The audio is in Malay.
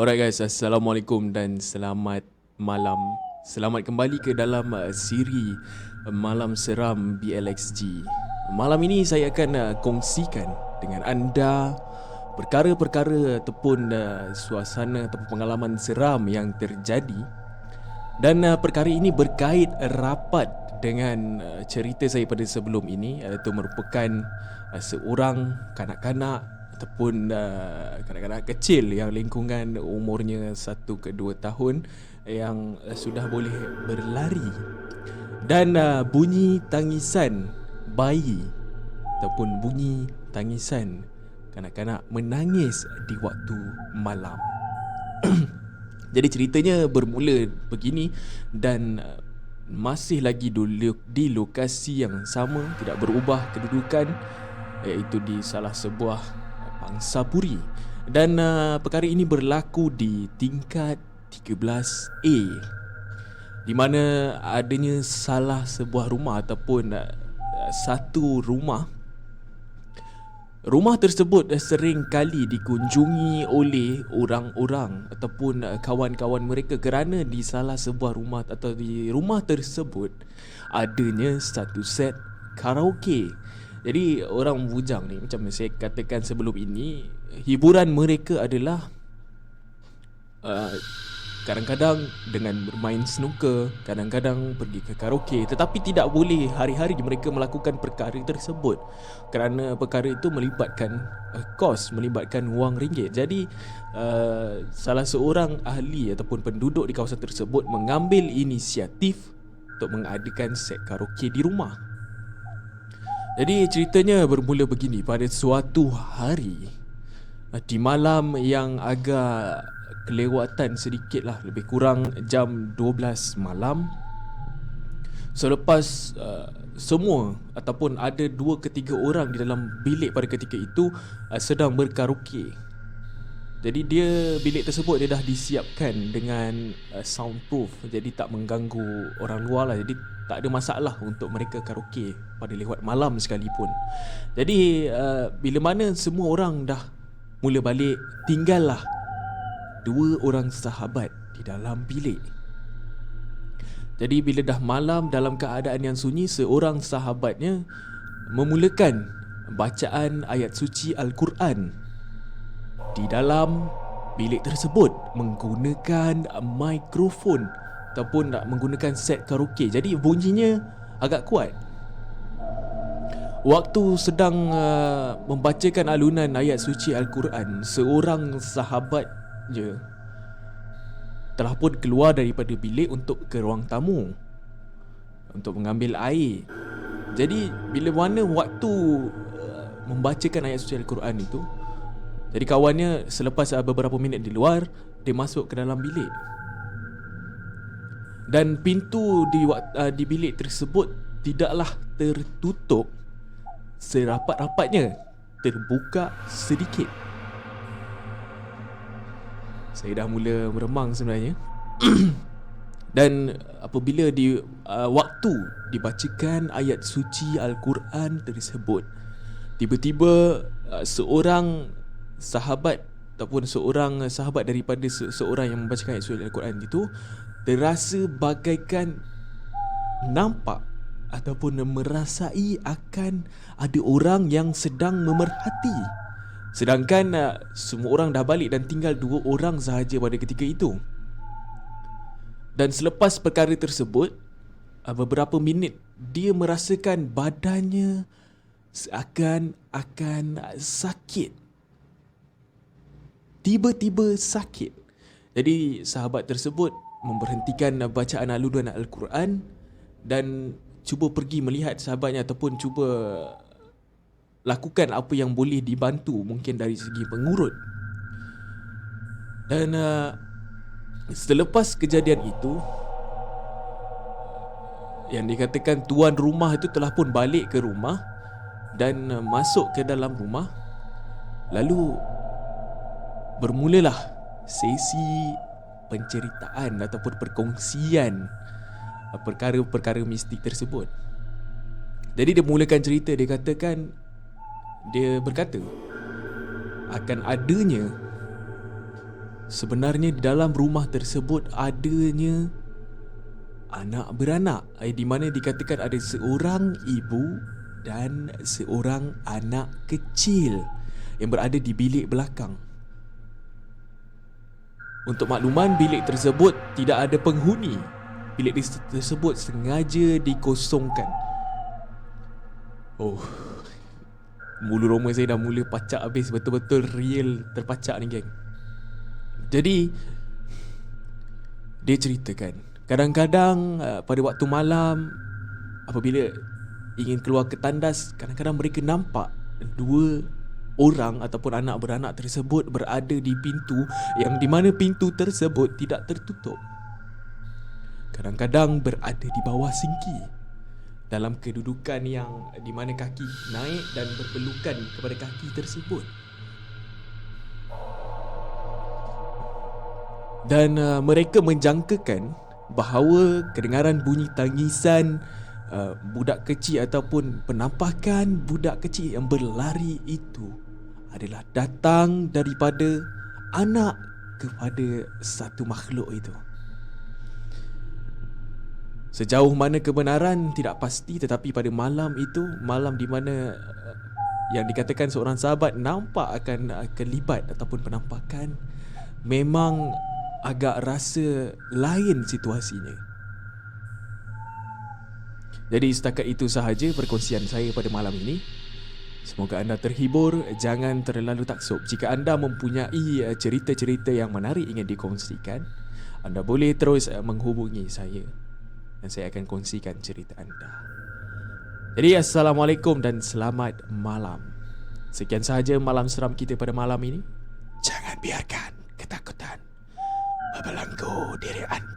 Alright guys, Assalamualaikum dan selamat malam. Selamat kembali ke dalam siri Malam Seram BLXG. Malam ini saya akan kongsikan dengan anda perkara-perkara ataupun suasana ataupun pengalaman seram yang terjadi. Dan perkara ini berkait rapat dengan cerita saya pada sebelum ini, iaitu merupakan seorang kanak-kanak ataupun kanak-kanak kecil yang lingkungan umurnya 1 ke 2 tahun yang sudah boleh berlari. Dan bunyi tangisan bayi ataupun bunyi tangisan kanak-kanak menangis di waktu malam. Jadi ceritanya bermula begini dan masih lagi di lokasi yang sama, tidak berubah kedudukan, iaitu di salah sebuah pangsapuri. Dan perkara ini berlaku di tingkat 13A, di mana adanya salah sebuah rumah ataupun satu rumah. Rumah tersebut sering kali dikunjungi oleh orang-orang ataupun kawan-kawan mereka kerana di salah sebuah rumah atau di rumah tersebut adanya satu set karaoke. Jadi orang bujang ni, macam saya katakan sebelum ini, hiburan mereka adalah kadang-kadang dengan bermain snooker, kadang-kadang pergi ke karaoke. Tetapi tidak boleh hari-hari mereka melakukan perkara tersebut kerana perkara itu melibatkan kos, melibatkan wang ringgit. Jadi salah seorang ahli ataupun penduduk di kawasan tersebut mengambil inisiatif untuk mengadakan set karaoke di rumah. Jadi ceritanya bermula begini. Pada suatu hari di malam yang agak kelewatan sedikit lah, lebih kurang jam 12 malam, selepas semua ataupun ada 2 ke 3 orang di dalam bilik pada ketika itu sedang berkaraoke. Jadi bilik tersebut dia dah disiapkan dengan soundproof, jadi tak mengganggu orang luar lah. Jadi tak ada masalah untuk mereka karaoke pada lewat malam sekalipun. Jadi bila mana semua orang dah mula balik, tinggallah 2 orang sahabat di dalam bilik. Jadi bila dah malam dalam keadaan yang sunyi, seorang sahabatnya memulakan bacaan ayat suci Al-Quran di dalam bilik tersebut menggunakan mikrofon ataupun menggunakan set karaoke. Jadi bunyinya agak kuat. Waktu sedang membacakan alunan ayat suci Al-Quran, seorang sahabat je telah pun keluar daripada bilik untuk ke ruang tamu untuk mengambil air. Jadi bila mana waktu membacakan ayat suci Al-Quran itu, jadi kawannya selepas beberapa minit di luar, dia masuk ke dalam bilik. Dan pintu di bilik tersebut tidaklah tertutup serapat-rapatnya, terbuka sedikit. Saya dah mula meremang sebenarnya. Dan apabila waktu dibacakan ayat suci Al-Quran tersebut, tiba-tiba seorang sahabat ataupun seorang sahabat daripada seorang yang membacakan ayat suci Al-Quran itu terasa bagaikan nampak ataupun merasai akan ada orang yang sedang memerhati. Sedangkan semua orang dah balik dan tinggal 2 orang sahaja pada ketika itu. Dan selepas perkara tersebut, beberapa minit, dia merasakan badannya seakan-akan sakit. Tiba-tiba sakit. Jadi sahabat tersebut memberhentikan bacaan alunan Al-Quran dan cuba pergi melihat sahabatnya ataupun cuba lakukan apa yang boleh dibantu, mungkin dari segi pengurut. Dan selepas kejadian itu, yang dikatakan tuan rumah itu telah pun balik ke rumah dan masuk ke dalam rumah. Lalu bermulalah sesi penceritaan ataupun perkongsian perkara-perkara mistik tersebut. Jadi dia mulakan cerita. Dia berkata akan adanya sebenarnya di dalam rumah tersebut adanya anak beranak, di mana dikatakan ada seorang ibu dan seorang anak kecil yang berada di bilik belakang. Untuk makluman, bilik tersebut tidak ada penghuni. Bilik tersebut sengaja dikosongkan. Oh, mulu roma saya dah mula pacak habis. Betul-betul real terpacak ni, geng. Jadi dia ceritakan, kadang-kadang pada waktu malam, apabila ingin keluar ke tandas, kadang-kadang mereka nampak dua orang ataupun anak beranak tersebut berada di pintu yang di mana pintu tersebut tidak tertutup. Kadang-kadang berada di bawah sinki, dalam kedudukan yang di mana kaki naik dan berpelukan kepada kaki tersebut. Dan mereka menjangkakan bahawa kedengaran bunyi tangisan budak kecil ataupun penampakan budak kecil yang berlari itu adalah datang daripada anak kepada satu makhluk itu. Sejauh mana kebenaran tidak pasti, tetapi pada malam itu, malam di mana yang dikatakan seorang sahabat nampak akan kelibat ataupun penampakan, memang agak rasa lain situasinya. Jadi setakat itu sahaja perkongsian saya pada malam ini. Semoga anda terhibur. Jangan terlalu taksub. Jika anda mempunyai cerita-cerita yang menarik ingin dikongsikan, anda boleh terus menghubungi saya dan saya akan kongsikan cerita anda. Jadi Assalamualaikum dan selamat malam. Sekian sahaja malam seram kita pada malam ini. Jangan biarkan ketakutan membelenggu diri anda.